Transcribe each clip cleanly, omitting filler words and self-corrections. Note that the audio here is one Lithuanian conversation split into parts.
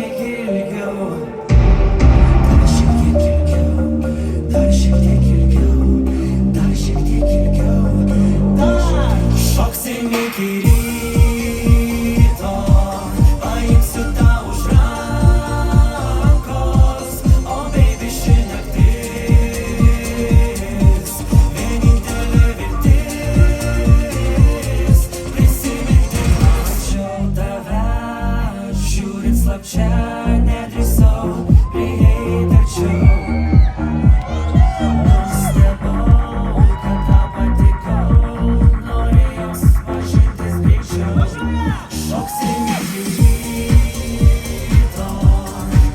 tek ilgiu. Dar šiek tiek ilgiau, dar šiek tiek ilgiau, dar šiek tiek ilgiau. Dar šoksim iki ryto, paimsiu tau už rankos. O baby, ši naktis vienintelė viltis. Prisiminti mačiau tave, žiūrint slapčia, nedrįsau prieiti arčiau. Nustebau, kad tau patikau, norėjau pažintis greičiau. Šoksim iki ryto,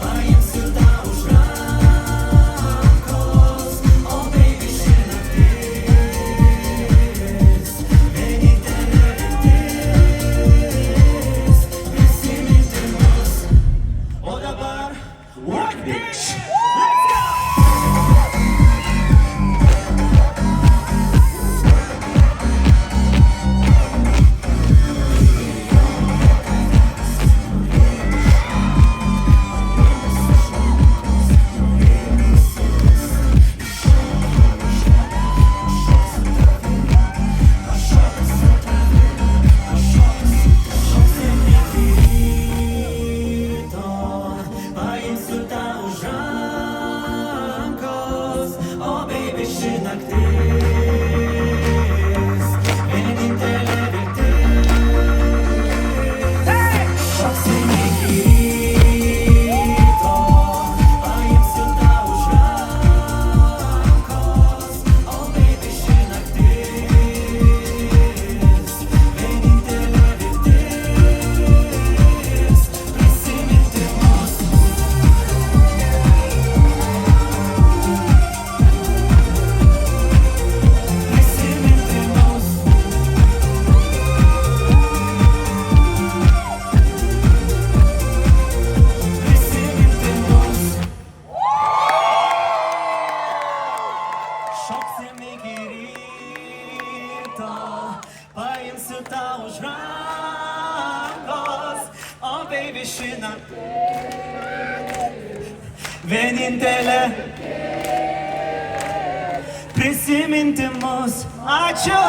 paimsiu tau už rankos. O baby, ši naktis vienintelė viltis. Prisiminti mus. O dabar work bitch. Let's go! Paimsiu tau už rankos. O baby, ši naktis vienintelė viltis. Šoksim iki ryto, paimsiu tau už rankos. O baby, ši naktis vienintelė viltis. Prisiminti mus. Prisiminti mus. Prisiminti mus. Šoksim iki ryto, paimsiu tau už rankos. O baby, ši naktis vienintelė. Prisiminti mus. Ačiū.